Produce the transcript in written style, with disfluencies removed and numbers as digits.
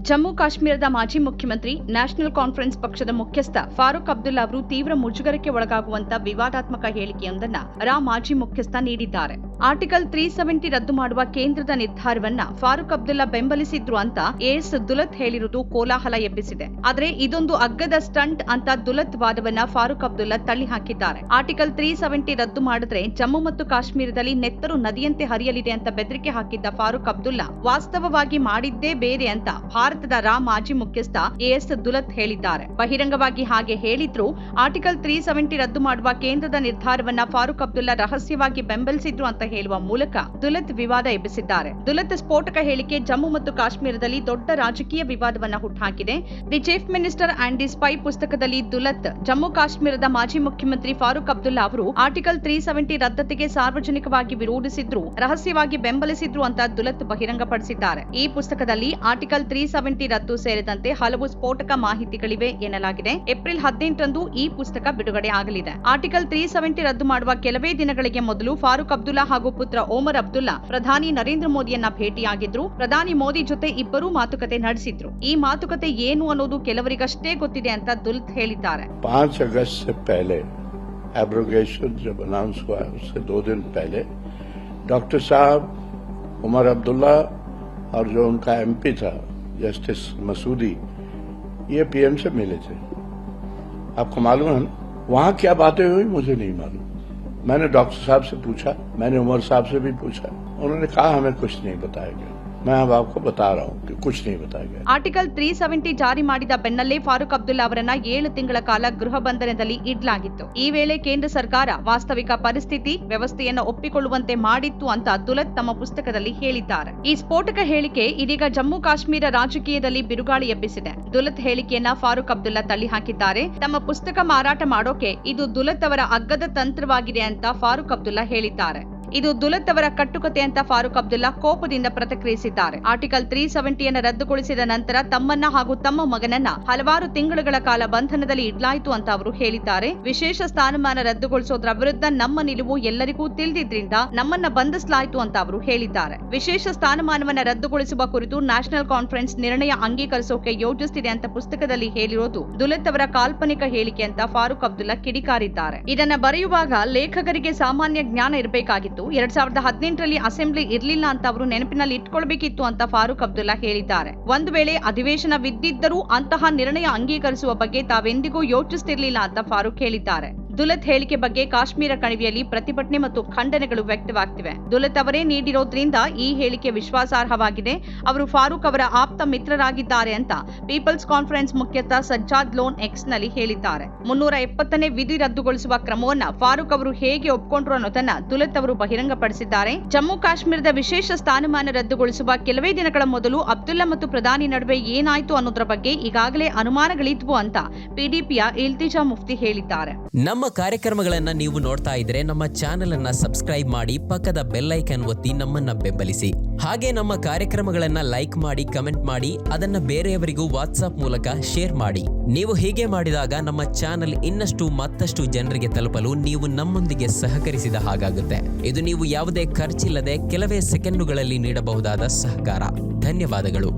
ಜಮ್ಮು ಕಾಶ್ಮೀರದ ಮಾಜಿ ಮುಖ್ಯಮಂತ್ರಿ ನ್ಯಾಷನಲ್ ಕಾನ್ಫರೆನ್ಸ್ ಪಕ್ಷದ ಮುಖ್ಯಸ್ಥ ಫಾರೂಕ್ ಅಬ್ದುಲ್ಲಾ ಅವರು ತೀವ್ರ ಮುಜುಗರಕ್ಕೆ ಒಳಗಾಗುವಂತ ವಿವಾದಾತ್ಮಕ ಹೇಳಿಕೆಯೊಂದನ್ನು ಮಾಜಿ ಮುಖ್ಯಸ್ಥ ನೀಡಿದ್ದಾರೆ. ಆರ್ಟಿಕಲ್ 370 ರದ್ದು ಮಾಡುವ ಕೇಂದ್ರದ ನಿರ್ಧಾರವನ್ನ ಫಾರೂಕ್ ಅಬ್ದುಲ್ಲಾ ಬೆಂಬಲಿಸಿದ್ರು ಅಂತ ಎಎಸ್ ದುಲತ್ ಹೇಳಿರುವುದು ಕೋಲಾಹಲ ಎಬ್ಬಿಸಿದೆ. ಆದರೆ ಇದೊಂದು ಅಗ್ಗದ ಸ್ಟಂಟ್ ಅಂತ ದುಲತ್ ವಾದವನ್ನ ಫಾರೂಕ್ ಅಬ್ದುಲ್ಲಾ ತಳ್ಳಿ ಹಾಕಿದ್ದಾರೆ. ಆರ್ಟಿಕಲ್ 370 ರದ್ದು ಮಾಡಿದ್ರೆ ಜಮ್ಮು ಮತ್ತು ಕಾಶ್ಮೀರದಲ್ಲಿ ನೆತ್ತರು ನದಿಯಂತೆ ಹರಿಯಲಿದೆ ಅಂತ ಬೆದರಿಕೆ ಹಾಕಿದ್ದ ಫಾರೂಕ್ ಅಬ್ದುಲ್ಲಾ ವಾಸ್ತವವಾಗಿ ಮಾಡಿದ್ದೇ ಬೇರೆ ಅಂತ ಭಾರತದ ಮಾಜಿ ಮುಖ್ಯಸ್ಥ ಎಎಸ್ ದುಲತ್ ಹೇಳಿದ್ದಾರೆ. ಬಹಿರಂಗವಾಗಿ ಹಾಗೆ ಹೇಳಿದ್ರು ಆರ್ಟಿಕಲ್ 370 ರದ್ದು ಮಾಡುವ ಕೇಂದ್ರದ ನಿರ್ಧಾರವನ್ನ ಫಾರೂಕ್ ಅಬ್ದುಲ್ಲಾ ರಹಸ್ಯವಾಗಿ ಬೆಂಬಲಿಸಿದ್ರು ಅಂತ ಹೇಳುವ ಮೂಲಕ ದುಲತ್ ವಿವಾದ ಎಬ್ಬಿಸಿದ್ದಾರೆ. ದುಲತ್ ಸ್ಫೋಟಕ ಹೇಳಿಕೆ ಜಮ್ಮು ಮತ್ತು ಕಾಶ್ಮೀರದಲ್ಲಿ ದೊಡ್ಡ ರಾಜಕೀಯ ವಿವಾದವನ್ನ ಹುಟ್ಟುಹಾಕಿದೆ. The chief minister and the spy ಪುಸ್ತಕದಲ್ಲಿ ದುಲತ್ ಜಮ್ಮು ಕಾಶ್ಮೀರದ ಮಾಜಿ ಮುಖ್ಯಮಂತ್ರಿ ಫಾರೂಕ್ ಅಬ್ದುಲ್ಲಾ ಅವರು ಆರ್ಟಿಕಲ್ 370 ರದ್ದತಿಗೆ ಸಾರ್ವಜನಿಕವಾಗಿ ವಿರೋಧಿಸಿದ್ರು, ರಹಸ್ಯವಾಗಿ ಬೆಂಬಲಿಸಿದ್ರು ಅಂತ ದುಲತ್ ಬಹಿರಂಗಪಡಿಸಿದ್ದಾರೆ. ಈ ಪುಸ್ತಕದಲ್ಲಿ ಆರ್ಟಿಕಲ್ 370 ರದ್ದು ಸೇರಿದಂತೆ ಹಲವು ಸ್ಫೋಟಕ ಮಾಹಿತಿಗಳಿವೆ ಎನ್ನಲಾಗಿದೆ. ಏಪ್ರಿಲ್ 18ರಂದು ಈ ಪುಸ್ತಕ ಬಿಡುಗಡೆ ಆಗಲಿದೆ. ಆರ್ಟಿಕಲ್ 370 ರದ್ದು ಮಾಡುವ ಕೆಲವೇ ದಿನಗಳಿಗೆ ಮೊದಲು ಫಾರೂಕ್ ಅಬ್ದುಲ್ಲಾ ಹಾಗೂ ಪುತ್ರ ಓಮರ್ ಅಬ್ದುಲ್ಲಾ ಪ್ರಧಾನಿ ನರೇಂದ್ರ ಮೋದಿಯನ್ನ ಭೇಟಿಯಾಗಿದ್ರು. ಪ್ರಧಾನಿ ಮೋದಿ ಜೊತೆ ಇಬ್ಬರೂ ಮಾತುಕತೆ ನಡೆಸಿದ್ರು. ಈ ಮಾತುಕತೆ ಏನು ಅನ್ನೋದು ಕೆಲವರಿಗಷ್ಟೇ ಗೊತ್ತಿದೆ ಅಂತ ದುಲತ್ ಹೇಳಿದ್ದಾರೆ. 5 अगस्त से पहले एब्रोगेशन जब अनाउंस हुआ उससे 2 दिन पहले डॉक्टर साहब उमर अब्दुल्ला और जो उनका एमपी था जस्टिस मसूदी ये पीएम से मिले थे. आपको मालूम है वहां क्या बातें हुई मुझे नहीं मालूम. मैंने डॉक्टर साहब से पूछा, मैंने उमर साहब से भी पूछा, उन्होंने कहा हमें कुछ नहीं बताया गया. मैं अब आपको बता रहा हूँ कि कुछ नहीं बताया गया. ಆರ್ಟಿಕಲ್ 370 ಜಾರಿ ಮಾಡಿದ ಬೆನ್ನಲ್ಲೇ ಫಾರೂಕ್ ಅಬ್ದುಲ್ಲಾ ಅವರನ್ನ 7 ತಿಂಗಳ ಕಾಲ ಗೃಹ ಬಂಧನದಲ್ಲಿ ಇಡಲಾಗಿತ್ತು. ಈ ವೇಳೆ ಕೇಂದ್ರ ಸರ್ಕಾರ ವಾಸ್ತವಿಕ ಪರಿಸ್ಥಿತಿ ವ್ಯವಸ್ಥೆಯನ್ನು ಒಪ್ಪಿಕೊಳ್ಳುವಂತೆ ಮಾಡಿತ್ತು ಅಂತ ದುಲತ್ ತಮ್ಮ ಪುಸ್ತಕದಲ್ಲಿ ಹೇಳಿದ್ದಾರೆ. ಈ ಸ್ಫೋಟಕ ಹೇಳಿಕೆ ಇದೀಗ ಜಮ್ಮು ಕಾಶ್ಮೀರ ರಾಜಕೀಯದಲ್ಲಿ ಬಿರುಗಾಳಿ ಎಬ್ಬಿಸಿದೆ. ದುಲತ್ ಹೇಳಿಕೆಯನ್ನ ಫಾರೂಕ್ ಅಬ್ದುಲ್ಲಾ ತಳ್ಳಿ ಹಾಕಿದ್ದಾರೆ. ತಮ್ಮ ಪುಸ್ತಕ ಮಾರಾಟ ಮಾಡೋಕೆ ಇದು ದುಲತ್ ಅವರ ಅಗ್ಗದ ತಂತ್ರವಾಗಿದೆ ಅಂತ ಫಾರೂಕ್ ಅಬ್ದುಲ್ಲಾ ಹೇಳಿದ್ದಾರೆ. ಇದು ದುಲತ್ ಅವರ ಕಟ್ಟುಕತೆ ಅಂತ ಫಾರೂಕ್ ಅಬ್ದುಲ್ಲಾ ಕೋಪದಿಂದ ಪ್ರತಿಕ್ರಿಯಿಸಿದ್ದಾರೆ. ಆರ್ಟಿಕಲ್ 370 ರದ್ದುಗೊಳಿಸಿದ ನಂತರ ತಮ್ಮನ್ನ ಹಾಗೂ ತಮ್ಮ ಮಗನನ್ನ ಹಲವಾರು ತಿಂಗಳುಗಳ ಕಾಲ ಬಂಧನದಲ್ಲಿ ಇಡಲಾಯಿತು ಅಂತ ಅವರು ಹೇಳಿದ್ದಾರೆ. ವಿಶೇಷ ಸ್ಥಾನಮಾನ ರದ್ದುಗೊಳಿಸೋದ್ರ ವಿರುದ್ಧ ನಮ್ಮ ನಿಲುವು ಎಲ್ಲರಿಗೂ ತಿಳಿದಿದ್ರಿಂದ ನಮ್ಮನ್ನ ಬಂಧಿಸಲಾಯಿತು ಅಂತ ಅವರು ಹೇಳಿದ್ದಾರೆ. ವಿಶೇಷ ಸ್ಥಾನಮಾನವನ್ನ ರದ್ದುಗೊಳಿಸುವ ಕುರಿತು ನ್ಯಾಷನಲ್ ಕಾನ್ಫರೆನ್ಸ್ ನಿರ್ಣಯ ಅಂಗೀಕರಿಸೋಕೆ ಯೋಜಿಸುತ್ತಿದೆ ಅಂತ ಪುಸ್ತಕದಲ್ಲಿ ಹೇಳಿರೋದು ದುಲತ್ ಅವರ ಕಾಲ್ಪನಿಕ ಹೇಳಿಕೆ ಅಂತ ಫಾರೂಕ್ ಅಬ್ದುಲ್ಲಾ ಕಿಡಿಕಾರಿದ್ದಾರೆ. ಇದನ್ನ ಬರೆಯುವಾಗ ಲೇಖಕರಿಗೆ ಸಾಮಾನ್ಯ ಜ್ಞಾನ ಇರಬೇಕಾಗಿತ್ತು. 2018ರಲ್ಲಿ ಅಸೆಂಬ್ಲಿ ಇರಲಿಲ್ಲ ಅಂತ ಅವರು ನೆನಪಿನಲ್ಲಿ ಇಟ್ಕೊಳ್ಬೇಕಿತ್ತು ಅಂತ ಫಾರೂಕ್ ಅಬ್ದುಲ್ಲಾ ಹೇಳಿದ್ದಾರೆ. ಒಂದು ವೇಳೆ ಅಧಿವೇಶನವಿದ್ದಿದ್ದರೂ ಅಂತಹ ನಿರ್ಣಯ ಅಂಗೀಕರಿಸುವ ಬಗ್ಗೆ ತಾವೆಂದಿಗೂ ಯೋಚಿಸುತ್ತಿರಲಿಲ್ಲ ಅಂತ ಫಾರೂಕ್ ಹೇಳಿದ್ದಾರೆ. ದುಲತ್ ಹೇಳಿಕೆ ಬಗ್ಗೆ ಕಾಶ್ಮೀರ ಕಣಿವೆಯಲ್ಲಿ ಪ್ರತಿಭಟನೆ ಮತ್ತು ಖಂಡನೆಗಳು ವ್ಯಕ್ತವಾಗ್ತಿವೆ. ದುಲತ್ ಅವರೇ ನೀಡಿರೋದ್ರಿಂದ ಈ ಹೇಳಿಕೆ ವಿಶ್ವಾಸಾರ್ಹವಾಗಿದೆ. ಅವರು ಫಾರೂಕ್ ಅವರ ಆಪ್ತ ಮಿತ್ರರಾಗಿದ್ದಾರೆ ಅಂತ ಪೀಪಲ್ಸ್ ಕಾನ್ಫರೆನ್ಸ್ ಮುಖ್ಯಸ್ಥ ಸಜ್ಜಾದ್ ಲೋನ್ ಎಕ್ಸ್ ನಲ್ಲಿ ಹೇಳಿದ್ದಾರೆ. 370ನೇ ವಿಧಿ ರದ್ದುಗೊಳಿಸುವ ಕ್ರಮವನ್ನ ಫಾರೂಕ್ ಅವರು ಹೇಗೆ ಒಪ್ಪಿಕೊಂಡ್ರು ಅನ್ನೋದನ್ನ ದುಲತ್ ಅವರು ಬಹಿರಂಗಪಡಿಸಿದ್ದಾರೆ. ಜಮ್ಮು ಕಾಶ್ಮೀರದ ವಿಶೇಷ ಸ್ಥಾನಮಾನ ರದ್ದುಗೊಳಿಸುವ ಕೆಲವೇ ದಿನಗಳ ಮೊದಲು ಅಬ್ದುಲ್ಲಾ ಮತ್ತು ಪ್ರಧಾನಿ ನಡುವೆ ಏನಾಯ್ತು ಅನ್ನೋದ್ರ ಬಗ್ಗೆ ಈಗಾಗಲೇ ಅನುಮಾನಗಳಿದ್ವು ಅಂತ ಪಿಡಿಪಿಯ ಇಲ್ತಿಜಾ ಮುಫ್ತಿ ಹೇಳಿದ್ದಾರೆ. ನಮ್ಮ ಕಾರ್ಯಕ್ರಮಗಳನ್ನ ನೀವು ನೋಡ್ತಾ ಇದ್ರೆ ನಮ್ಮ ಚಾನೆಲ್ ಅನ್ನ ಸಬ್ಸ್ಕ್ರೈಬ್ ಮಾಡಿ, ಪಕ್ಕದ ಬೆಲ್ ಐಕಾನ್ ಒತ್ತಿ ನಮ್ಮನ್ನ ಬೆಂಬಲಿಸಿ. ಹಾಗೆ ನಮ್ಮ ಕಾರ್ಯಕ್ರಮಗಳನ್ನ ಲೈಕ್ ಮಾಡಿ, ಕಮೆಂಟ್ ಮಾಡಿ, ಅದನ್ನ ಬೇರೆಯವರಿಗೂ ವಾಟ್ಸ್ಆಪ್ ಮೂಲಕ ಶೇರ್ ಮಾಡಿ. ನೀವು ಹೀಗೆ ಮಾಡಿದಾಗ ನಮ್ಮ ಚಾನೆಲ್ ಇನ್ನಷ್ಟು ಮತ್ತಷ್ಟು ಜನರಿಗೆ ತಲುಪಲು ನೀವು ನಮ್ಮೊಂದಿಗೆ ಸಹಕರಿಸಿದ ಹಾಗಾಗುತ್ತೆ. ಇದು ನೀವು ಯಾವುದೇ ಖರ್ಚಿಲ್ಲದೆ ಕೆಲವೇ ಸೆಕೆಂಡುಗಳಲ್ಲಿ ನೀಡಬಹುದಾದ ಸಹಕಾರ. ಧನ್ಯವಾದಗಳು.